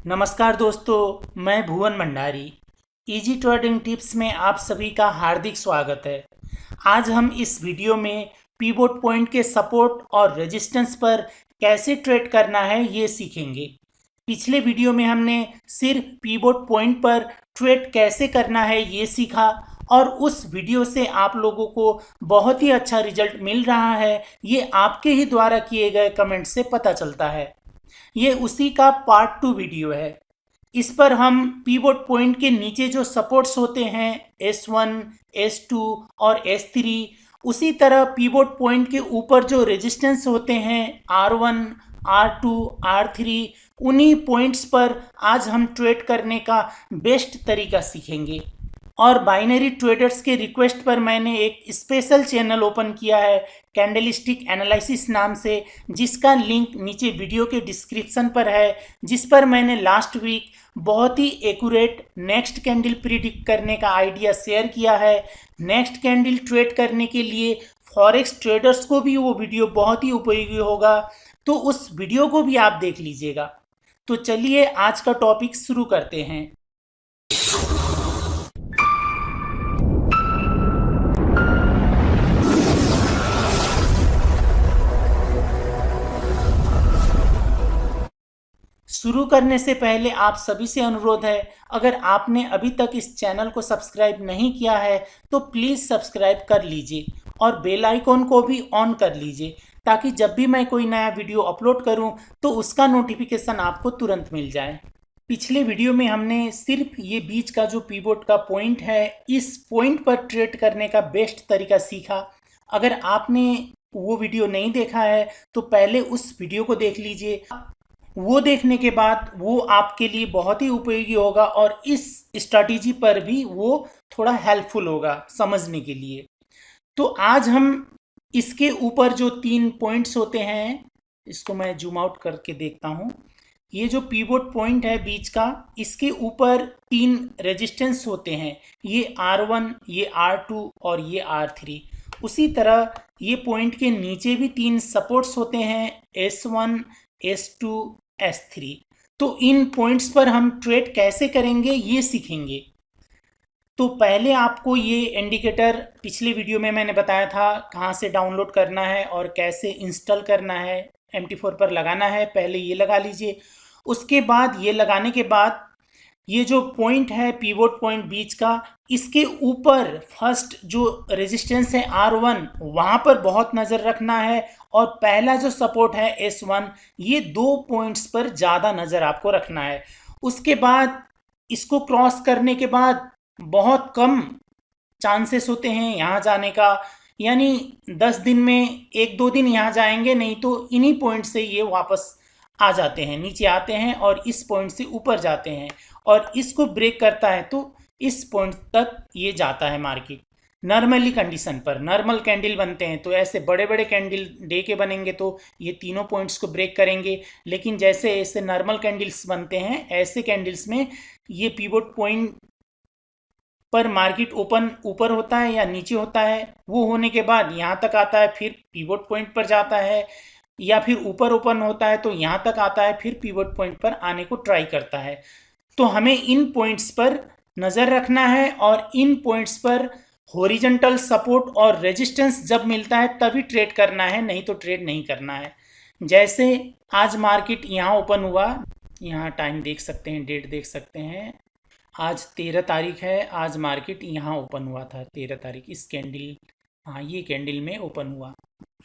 नमस्कार दोस्तों, मैं भुवन भंडारी। इजी ट्रेडिंग टिप्स में आप सभी का हार्दिक स्वागत है। आज हम इस वीडियो में पिवोट पॉइंट के सपोर्ट और रेजिस्टेंस पर कैसे ट्रेड करना है ये सीखेंगे। पिछले वीडियो में हमने सिर्फ पिवोट पॉइंट पर ट्रेड कैसे करना है ये सीखा और उस वीडियो से आप लोगों को बहुत ही अच्छा रिजल्ट मिल रहा है। ये आपके ही द्वारा किए गए कमेंट से पता चलता है। ये उसी का पार्ट 2 वीडियो है। इस पर हम पिवोट पॉइंट के नीचे जो सपोर्ट्स होते हैं S1, S2 और S3, उसी तरह पिवोट पॉइंट के ऊपर जो रेजिस्टेंस होते हैं R1, R2, R3, उन्हीं पॉइंट्स पर आज हम ट्रेड करने का बेस्ट तरीका सीखेंगे। और बाइनरी ट्रेडर्स के रिक्वेस्ट पर मैंने एक स्पेशल चैनल ओपन किया है कैंडलस्टिक एनालिसिस नाम से, जिसका लिंक नीचे वीडियो के डिस्क्रिप्शन पर है, जिस पर मैंने लास्ट वीक बहुत ही एक्यूरेट नेक्स्ट कैंडल प्रिडिक्ट करने का आइडिया शेयर किया है। नेक्स्ट कैंडल ट्रेड करने के लिए फॉरेक्स ट्रेडर्स को भी वो वीडियो बहुत ही उपयोगी होगा, तो उस वीडियो को भी आप देख लीजिएगा। तो चलिए आज का टॉपिक शुरू करते हैं। शुरू करने से पहले आप सभी से अनुरोध है, अगर आपने अभी तक इस चैनल को सब्सक्राइब नहीं किया है तो प्लीज़ सब्सक्राइब कर लीजिए और बेल आइकॉन को भी ऑन कर लीजिए, ताकि जब भी मैं कोई नया वीडियो अपलोड करूं तो उसका नोटिफिकेशन आपको तुरंत मिल जाए। पिछले वीडियो में हमने सिर्फ ये बीच का जो पिवोट का पॉइंट है, इस पॉइंट पर ट्रेड करने का बेस्ट तरीका सीखा। अगर आपने वो वीडियो नहीं देखा है तो पहले उस वीडियो को देख लीजिए। वो देखने के बाद वो आपके लिए बहुत ही उपयोगी होगा और इस स्ट्रैटेजी पर भी वो थोड़ा हेल्पफुल होगा समझने के लिए। तो आज हम इसके ऊपर जो 3 पॉइंट्स होते हैं, इसको मैं जूम आउट करके देखता हूँ। ये जो पिवोट पॉइंट है बीच का, इसके ऊपर 3 रेजिस्टेंस होते हैं, ये R1, ये R2 और ये R3। उसी तरह ये पॉइंट के नीचे भी 3 सपोर्ट्स होते हैं, S1, S2, S3। तो इन पॉइंट्स पर हम ट्रेड कैसे करेंगे ये सीखेंगे। तो पहले आपको ये इंडिकेटर पिछले वीडियो में मैंने बताया था कहाँ से डाउनलोड करना है और कैसे इंस्टॉल करना है, MT4 पर लगाना है। पहले ये लगा लीजिए। उसके बाद ये लगाने के बाद ये जो पॉइंट है पिवोट पॉइंट बीच का, इसके ऊपर फर्स्ट जो रेजिस्टेंस है R1, वहाँ पर बहुत नज़र रखना है। और पहला जो सपोर्ट है S1, ये 2 पॉइंट्स पर ज़्यादा नज़र आपको रखना है। उसके बाद इसको क्रॉस करने के बाद बहुत कम चांसेस होते हैं यहाँ जाने का, यानी 10 दिन में 1-2 दिन यहाँ जाएंगे, नहीं तो इन्हीं पॉइंट से ये वापस आ जाते हैं, नीचे आते हैं और इस पॉइंट से ऊपर जाते हैं और इसको ब्रेक करता है तो इस पॉइंट तक ये जाता है मार्केट। नॉर्मली कंडीशन पर नॉर्मल कैंडल बनते हैं, तो ऐसे बड़े बड़े कैंडल डे के बनेंगे तो ये तीनों पॉइंट्स को ब्रेक करेंगे। लेकिन जैसे ऐसे नॉर्मल कैंडल्स बनते हैं, ऐसे कैंडल्स में ये पिवोट पॉइंट पर मार्केट ओपन ऊपर होता है या नीचे होता है, वो होने के बाद यहाँ तक आता है, फिर पिवोट पॉइंट पर जाता है, या फिर ऊपर ओपन होता है तो यहाँ तक आता है, फिर पिवोट पॉइंट पर आने को ट्राई करता है। तो हमें इन पॉइंट्स पर नज़र रखना है और इन पॉइंट्स पर हॉरिजॉन्टल सपोर्ट और रेजिस्टेंस जब मिलता है तभी ट्रेड करना है, नहीं तो ट्रेड नहीं करना है। जैसे आज मार्केट यहाँ ओपन हुआ, यहाँ टाइम देख सकते हैं, डेट देख सकते हैं, आज 13 तारीख है। आज मार्केट यहाँ ओपन हुआ था 13 तारीख, इस कैंडल, हाँ ये कैंडल में ओपन हुआ,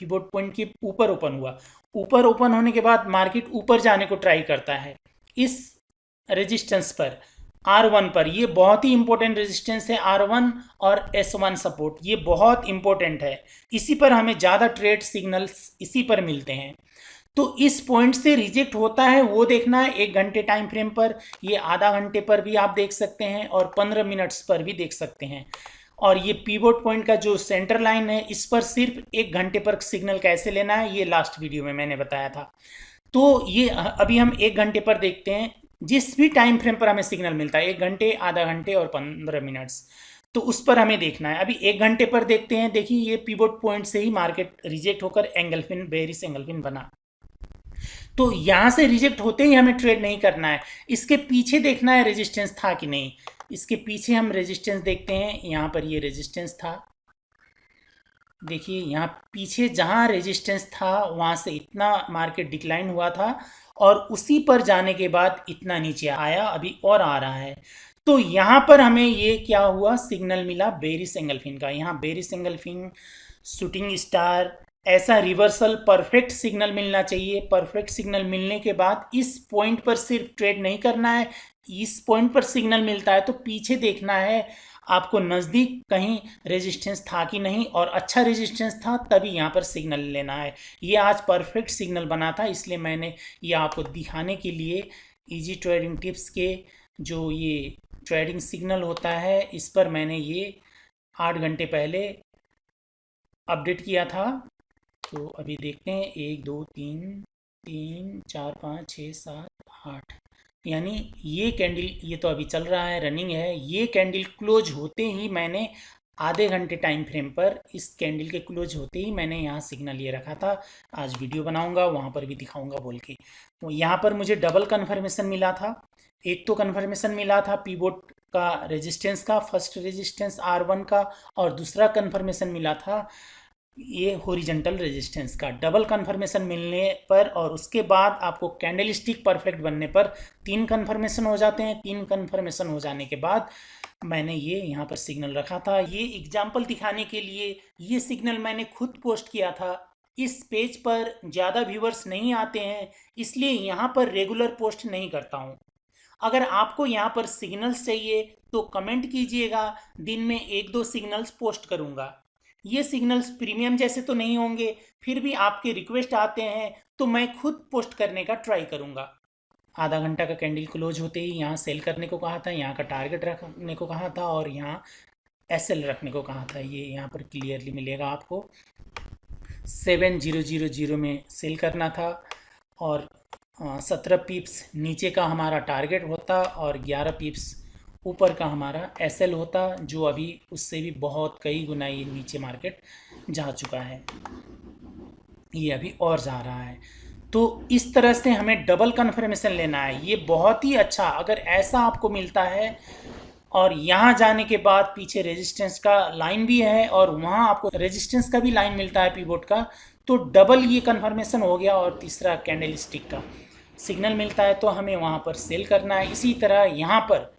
पिवोट पॉइंट के ऊपर ओपन हुआ। ऊपर ओपन होने के बाद मार्केट ऊपर जाने को ट्राई करता है इस रेजिस्टेंस पर, R1 पर। ये बहुत ही इंपॉर्टेंट रेजिस्टेंस है R1 और S1 सपोर्ट, ये बहुत इंपॉर्टेंट है। इसी पर हमें ज़्यादा ट्रेड सिग्नल्स इसी पर मिलते हैं। तो इस पॉइंट से रिजेक्ट होता है वो देखना है 1 घंटे टाइम फ्रेम पर, ये आधा घंटे पर भी आप देख सकते हैं और 15 मिनट्स पर भी देख सकते हैं। और ये पिवोट पॉइंट का जो सेंटर लाइन है, इस पर सिर्फ 1 घंटे पर सिग्नल कैसे लेना है ये लास्ट वीडियो में मैंने बताया था। तो ये अभी हम 1 घंटे पर देखते हैं, जिस भी टाइम फ्रेम पर हमें सिग्नल मिलता है, 1 घंटे, आधा घंटे और 15 मिनट्स, तो उस पर हमें देखना है। अभी 1 घंटे पर देखते हैं। देखिए ये पिवोट पॉइंट से ही मार्केट रिजेक्ट होकर एंगलफिन, बेयरिश एंगलफिन बना। तो यहाँ से रिजेक्ट होते ही हमें ट्रेड नहीं करना है, इसके पीछे देखना है रेजिस्टेंस था कि नहीं। इसके पीछे हम रेजिस्टेंस देखते हैं, यहाँ पर ये रेजिस्टेंस था, देखिए यहाँ पीछे जहाँ रेजिस्टेंस था वहाँ से इतना मार्केट डिक्लाइन हुआ था और उसी पर जाने के बाद इतना नीचे आया, अभी और आ रहा है। तो यहाँ पर हमें ये क्या हुआ, सिग्नल मिला बेरिश एंगल्फिन का। यहाँ बेरिश एंगल्फिन, शूटिंग स्टार, ऐसा रिवर्सल परफेक्ट सिग्नल मिलना चाहिए। परफेक्ट सिग्नल मिलने के बाद इस पॉइंट पर सिर्फ ट्रेड नहीं करना है, इस पॉइंट पर सिग्नल मिलता है तो पीछे देखना है आपको नज़दीक कहीं रेजिस्टेंस था कि नहीं, और अच्छा रेजिस्टेंस था तभी यहाँ पर सिग्नल लेना है। ये आज परफेक्ट सिग्नल बना था, इसलिए मैंने ये आपको दिखाने के लिए इजी ट्रेडिंग टिप्स के जो ये ट्रेडिंग सिग्नल होता है इस पर मैंने ये 8 घंटे पहले अपडेट किया था। तो अभी देखते हैं 1 2 3 3 4 5 6 7 8, यानी ये कैंडल, ये तो अभी चल रहा है, रनिंग है। ये कैंडल क्लोज होते ही मैंने आधे घंटे टाइम फ्रेम पर, इस कैंडल के क्लोज होते ही मैंने यहाँ सिग्नल ये रखा था। आज वीडियो बनाऊंगा वहाँ पर भी दिखाऊंगा बोल के। तो यहाँ पर मुझे डबल कन्फर्मेशन मिला था। एक तो कन्फर्मेशन मिला था पीवोट का रेजिस्टेंस का, फर्स्ट रेजिस्टेंस R1 का, और दूसरा कन्फर्मेशन मिला था ये हॉरिजॉन्टल रेजिस्टेंस का। डबल कन्फर्मेशन मिलने पर और उसके बाद आपको कैंडल स्टिक परफेक्ट बनने पर 3 कन्फर्मेशन हो जाते हैं। 3 कन्फर्मेशन हो जाने के बाद मैंने ये यहाँ पर सिग्नल रखा था। ये एग्जाम्पल दिखाने के लिए ये सिग्नल मैंने खुद पोस्ट किया था। इस पेज पर ज़्यादा व्यूवर्स नहीं आते हैं, इसलिए यहाँ पर रेगुलर पोस्ट नहीं करता हूँ। अगर आपको यहाँ पर सिग्नल्स चाहिए तो कमेंट कीजिएगा, दिन में 1-2 सिग्नल्स पोस्ट करूँगा। ये सिग्नल्स प्रीमियम जैसे तो नहीं होंगे, फिर भी आपके रिक्वेस्ट आते हैं तो मैं खुद पोस्ट करने का ट्राई करूँगा। आधा घंटा का कैंडल क्लोज होते ही यहाँ सेल करने को कहा था, यहाँ का टारगेट रखने को कहा था और यहाँ SL रखने को कहा था। ये यहाँ पर क्लियरली मिलेगा आपको। 7000 में सेल करना था और 17 पिप्स नीचे का हमारा टारगेट होता और 11 पिप्स ऊपर का हमारा SL होता, जो अभी उससे भी बहुत कई गुना ये नीचे मार्केट जा चुका है, ये अभी और जा रहा है। तो इस तरह से हमें डबल कन्फर्मेशन लेना है। ये बहुत ही अच्छा, अगर ऐसा आपको मिलता है और यहाँ जाने के बाद पीछे रेजिस्टेंस का लाइन भी है और वहाँ आपको रेजिस्टेंस का भी लाइन मिलता है पीवोट का, तो डबल ये कन्फर्मेशन हो गया। और तीसरा कैंडल स्टिक का सिग्नल मिलता है तो हमें वहाँ पर सेल करना है। इसी तरह यहाँ पर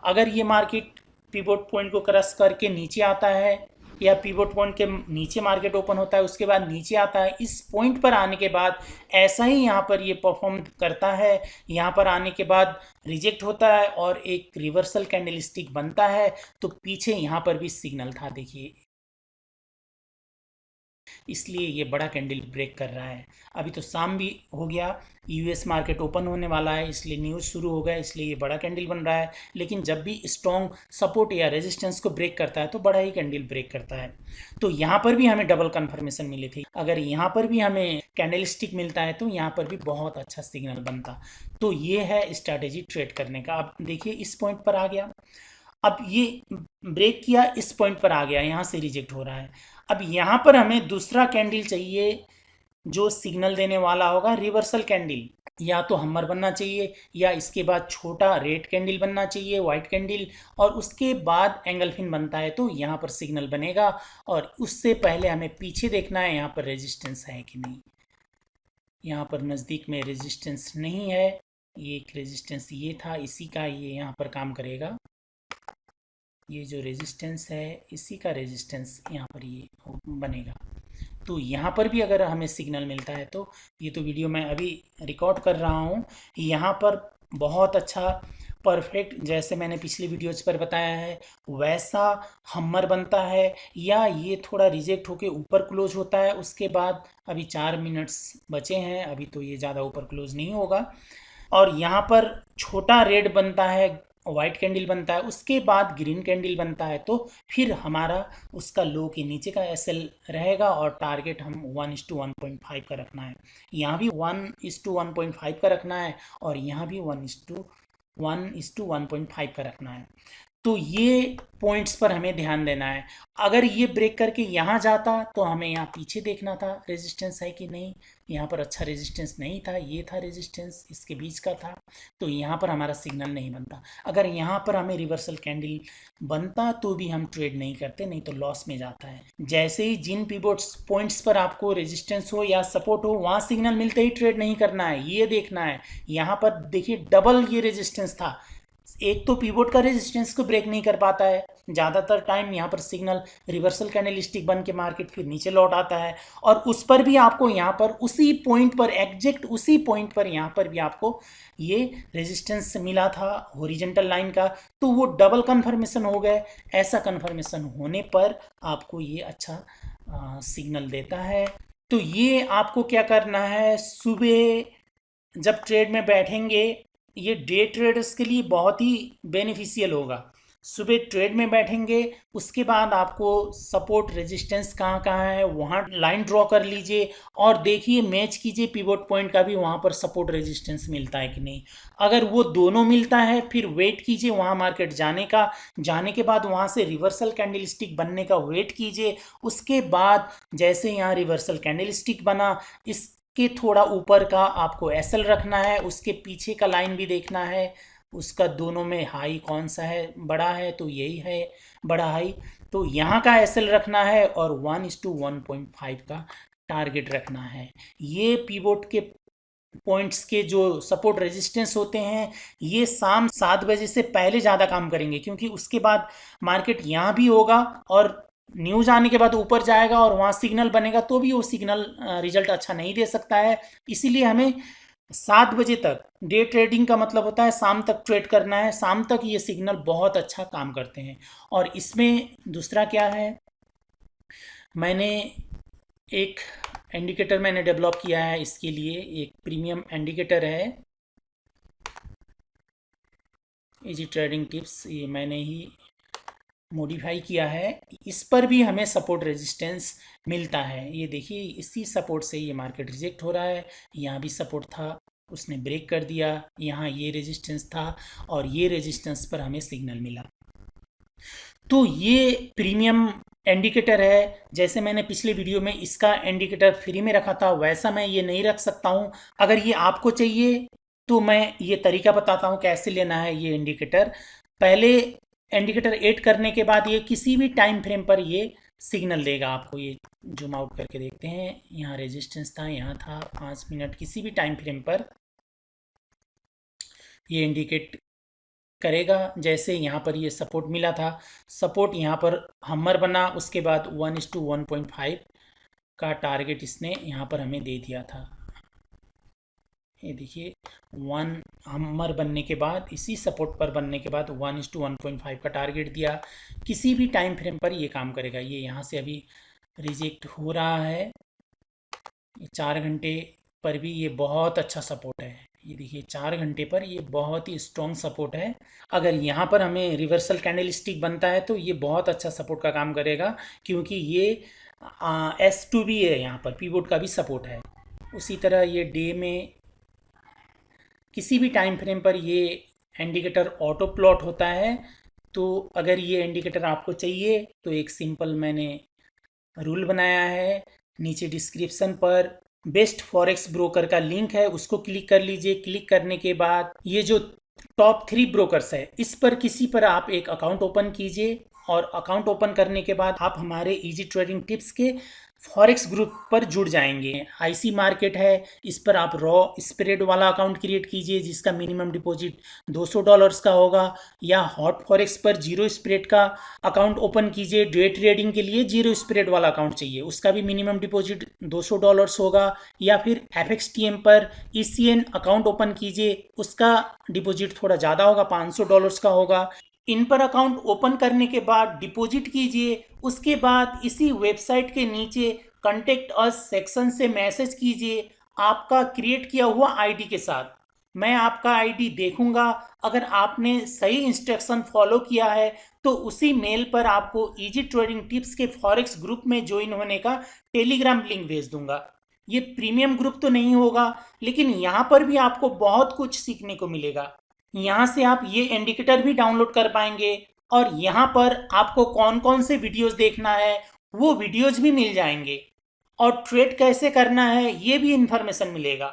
अगर ये मार्केट पिवोट पॉइंट को क्रॉस करके नीचे आता है या पिवोट पॉइंट के नीचे मार्केट ओपन होता है उसके बाद नीचे आता है, इस पॉइंट पर आने के बाद ऐसा ही यहाँ पर ये परफॉर्म करता है। यहाँ पर आने के बाद रिजेक्ट होता है और एक रिवर्सल कैंडल स्टिक बनता है, तो पीछे यहाँ पर भी सिग्नल था, देखिए, इसलिए ये बड़ा कैंडल ब्रेक कर रहा है। अभी तो शाम भी हो गया, US मार्केट ओपन होने वाला है, इसलिए न्यूज़ शुरू हो गया, इसलिए ये बड़ा कैंडल बन रहा है। लेकिन जब भी स्ट्रॉन्ग सपोर्ट या रेजिस्टेंस को ब्रेक करता है तो बड़ा ही कैंडल ब्रेक करता है। तो यहाँ पर भी हमें डबल कन्फर्मेशन मिली थी। अगर यहाँ पर भी हमें कैंडल स्टिक मिलता है तो यहाँ पर भी बहुत अच्छा सिग्नल बनता। तो ये है स्ट्रैटेजी ट्रेड करने का। अब देखिए इस पॉइंट पर आ गया, अब ये ब्रेक किया, इस पॉइंट पर आ गया, यहाँ से रिजेक्ट हो रहा है। अब यहाँ पर हमें दूसरा कैंडल चाहिए जो सिग्नल देने वाला होगा रिवर्सल कैंडल। या तो हम्मर बनना चाहिए या इसके बाद छोटा रेड कैंडल बनना चाहिए, वाइट कैंडल, और उसके बाद एंगल्फिन बनता है तो यहाँ पर सिग्नल बनेगा। और उससे पहले हमें पीछे देखना है यहाँ पर रेजिस्टेंस है कि नहीं। यहाँ पर नज़दीक में रेजिस्टेंस नहीं है, ये एक रेजिस्टेंस ये था, इसी का ये यहाँ पर काम करेगा। ये जो रेजिस्टेंस है इसी का रेजिस्टेंस यहाँ पर ये बनेगा। तो यहाँ पर भी अगर हमें सिग्नल मिलता है तो, ये तो वीडियो मैं अभी रिकॉर्ड कर रहा हूँ, यहाँ पर बहुत अच्छा परफेक्ट, जैसे मैंने पिछले वीडियोज़ पर बताया है वैसा हम्मर बनता है। या ये थोड़ा रिजेक्ट होके ऊपर क्लोज होता है, उसके बाद अभी 4 मिनट्स बचे हैं, अभी तो ये ज़्यादा ऊपर क्लोज नहीं होगा। और यहाँ पर छोटा रेड बनता है, वाइट कैंडल बनता है, उसके बाद ग्रीन कैंडल बनता है, तो फिर हमारा उसका लो के नीचे का SL रहेगा और टारगेट हम 1:1.5 का रखना है। यहाँ भी 1:1.5 का रखना है और यहाँ भी 1:1.5 का रखना है। तो ये पॉइंट्स पर हमें ध्यान देना है। अगर ये ब्रेक करके यहाँ जाता तो हमें यहाँ पीछे देखना था रेजिस्टेंस है कि नहीं। यहाँ पर अच्छा रेजिस्टेंस नहीं था, ये था रेजिस्टेंस, इसके बीच का था, तो यहाँ पर हमारा सिग्नल नहीं बनता। अगर यहाँ पर हमें रिवर्सल कैंडल बनता तो भी हम ट्रेड नहीं करते, नहीं तो लॉस में जाता है। जैसे ही जिन पिवोट्स पॉइंट्स पर आपको रेजिस्टेंस हो या सपोर्ट हो, वहाँ सिग्नल मिलते ही ट्रेड नहीं करना है, ये देखना है। यहाँ पर देखिए डबल ये रेजिस्टेंस था। एक तो पिवोट का रेजिस्टेंस को ब्रेक नहीं कर पाता है, ज़्यादातर टाइम यहाँ पर सिग्नल रिवर्सल कैंडलस्टिक बन के मार्केट फिर नीचे लौट आता है, और उस पर भी आपको यहाँ पर उसी पॉइंट पर, एग्जैक्ट उसी पॉइंट पर यहाँ पर भी आपको ये रेजिस्टेंस मिला था हॉरिजॉन्टल लाइन का, तो वो डबल कन्फर्मेशन हो गए। ऐसा कन्फर्मेशन होने पर आपको ये अच्छा सिग्नल देता है। तो ये आपको क्या करना है, सुबह जब ट्रेड में बैठेंगे, ये डे ट्रेडर्स के लिए बहुत ही बेनिफिशियल होगा। सुबह ट्रेड में बैठेंगे, उसके बाद आपको सपोर्ट रेजिस्टेंस कहाँ कहाँ है वहाँ लाइन ड्रॉ कर लीजिए, और देखिए मैच कीजिए पिवोट पॉइंट का भी वहाँ पर सपोर्ट रेजिस्टेंस मिलता है कि नहीं। अगर वो दोनों मिलता है फिर वेट कीजिए वहाँ मार्केट जाने का, जाने के बाद वहाँ से रिवर्सल कैंडलस्टिक बनने का वेट कीजिए। उसके बाद जैसे यहाँ रिवर्सल कैंडलस्टिक बना, इस के थोड़ा ऊपर का आपको एसएल रखना है, उसके पीछे का लाइन भी देखना है, उसका दोनों में हाई कौन सा है, बड़ा है तो यही है बड़ा हाई, तो यहाँ का एसएल रखना है, और 1:1.5 का टारगेट रखना है। ये पिवोट के पॉइंट्स के जो सपोर्ट रेजिस्टेंस होते हैं, ये शाम 7 बजे से पहले ज़्यादा काम करेंगे, क्योंकि उसके बाद मार्केट यहाँ भी होगा और न्यूज़ आने के बाद ऊपर जाएगा और वहाँ सिग्नल बनेगा, तो भी वो सिग्नल रिजल्ट अच्छा नहीं दे सकता है। इसीलिए हमें 7 बजे तक, डे ट्रेडिंग का मतलब होता है शाम तक ट्रेड करना है, शाम तक ये सिग्नल बहुत अच्छा काम करते हैं। और इसमें दूसरा क्या है, मैंने एक इंडिकेटर मैंने डेवलप किया है इसके लिए, एक प्रीमियम इंडिकेटर है इजी ट्रेडिंग टिप्स, ये मैंने ही मॉडिफाई किया है। इस पर भी हमें सपोर्ट रेजिस्टेंस मिलता है। ये देखिए इसी सपोर्ट से ये मार्केट रिजेक्ट हो रहा है, यहाँ भी सपोर्ट था उसने ब्रेक कर दिया, यहाँ ये रेजिस्टेंस था और ये रेजिस्टेंस पर हमें सिग्नल मिला। तो ये प्रीमियम इंडिकेटर है। जैसे मैंने पिछले वीडियो में इसका इंडिकेटर फ्री में रखा था, वैसा मैं ये नहीं रख सकता हूँ। अगर ये आपको चाहिए तो मैं ये तरीका बताता हूँ कैसे लेना है ये इंडिकेटर। पहले इंडिकेटर ऐड करने के बाद ये किसी भी टाइम फ्रेम पर ये सिग्नल देगा आपको। ये जूम आउट करके देखते हैं, यहाँ रेजिस्टेंस था, यहाँ था, 5 मिनट, किसी भी टाइम फ्रेम पर ये इंडिकेट करेगा। जैसे यहाँ पर ये सपोर्ट मिला था, सपोर्ट यहाँ पर हमर बना, उसके बाद 1:1.5 का टारगेट इसने यहाँ पर हमें दे दिया था। ये देखिए 1 हमर बनने के बाद, इसी सपोर्ट पर बनने के बाद 1:1.5 का टारगेट दिया। किसी भी टाइम फ्रेम पर ये काम करेगा। ये यहाँ से अभी रिजेक्ट हो रहा है, 4 घंटे पर भी ये बहुत अच्छा सपोर्ट है। ये देखिए 4 घंटे पर ये बहुत ही स्ट्रॉन्ग सपोर्ट है। अगर यहाँ पर हमें रिवर्सल कैंडलस्टिक बनता है तो ये बहुत अच्छा सपोर्ट का काम करेगा, क्योंकि ये S2 भी है, यहाँ पर पिवोट का भी सपोर्ट है। उसी तरह ये डे में किसी भी टाइम फ्रेम पर ये इंडिकेटर ऑटो प्लॉट होता है। तो अगर ये इंडिकेटर आपको चाहिए तो एक सिंपल मैंने रूल बनाया है, नीचे डिस्क्रिप्शन पर बेस्ट फॉरेक्स ब्रोकर का लिंक है, उसको क्लिक कर लीजिए। क्लिक करने के बाद ये जो टॉप 3 ब्रोकर्स है, इस पर किसी पर आप एक अकाउंट ओपन कीजिए, और अकाउंट ओपन करने के बाद आप हमारे इजी ट्रेडिंग टिप्स के फॉरेक्स ग्रुप पर जुड़ जाएंगे। आईसी मार्केट है, इस पर आप रॉ स्प्रेड वाला अकाउंट क्रिएट कीजिए जिसका मिनिमम डिपॉजिट $200 का होगा, या हॉट फॉरेक्स पर जीरो स्प्रेड का अकाउंट ओपन कीजिए। डे ट्रेडिंग के लिए जीरो स्प्रेड वाला अकाउंट चाहिए, उसका भी मिनिमम डिपॉजिट $200 होगा। या फिर FXTM पर ECN अकाउंट ओपन कीजिए, उसका डिपॉजिट थोड़ा ज़्यादा होगा, $500 का होगा। इन पर अकाउंट ओपन करने के बाद डिपॉजिट कीजिए। उसके बाद इसी वेबसाइट के नीचे कॉन्टेक्ट अस सेक्शन से मैसेज कीजिए आपका क्रिएट किया हुआ आईडी के साथ। मैं आपका आईडी देखूंगा, अगर आपने सही इंस्ट्रक्शन फॉलो किया है तो उसी मेल पर आपको इजी ट्रेडिंग टिप्स के फॉरेक्स ग्रुप में ज्वाइन होने का टेलीग्राम लिंक भेज दूंगा। ये प्रीमियम ग्रुप तो नहीं होगा, लेकिन यहाँ पर भी आपको बहुत कुछ सीखने को मिलेगा। यहाँ से आप ये इंडिकेटर भी डाउनलोड कर पाएंगे, और यहाँ पर आपको कौन कौन से वीडियोस देखना है वो वीडियोस भी मिल जाएंगे, और ट्रेड कैसे करना है ये भी इन्फॉर्मेशन मिलेगा।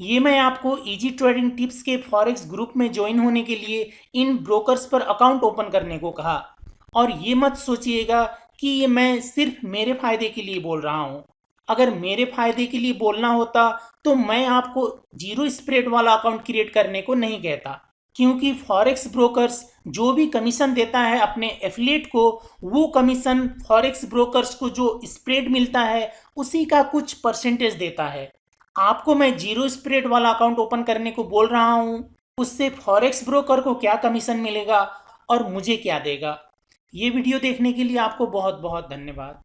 ये मैं आपको इजी ट्रेडिंग टिप्स के फॉरेक्स ग्रुप में ज्वाइन होने के लिए इन ब्रोकर्स पर अकाउंट ओपन करने को कहा। और ये मत सोचिएगा कि ये मैं सिर्फ मेरे फायदे के लिए बोल रहा हूँ। अगर मेरे फायदे के लिए बोलना होता तो मैं आपको जीरो स्प्रेड वाला अकाउंट क्रिएट करने को नहीं कहता, क्योंकि फॉरेक्स ब्रोकर्स जो भी कमीशन देता है अपने एफिलिएट को, वो कमीशन फॉरेक्स ब्रोकर्स को जो स्प्रेड मिलता है उसी का कुछ परसेंटेज देता है। आपको मैं जीरो स्प्रेड वाला अकाउंट ओपन करने को बोल रहा हूँ, उससे फॉरेक्स ब्रोकर को क्या कमीशन मिलेगा और मुझे क्या देगा। ये वीडियो देखने के लिए आपको बहुत बहुत धन्यवाद।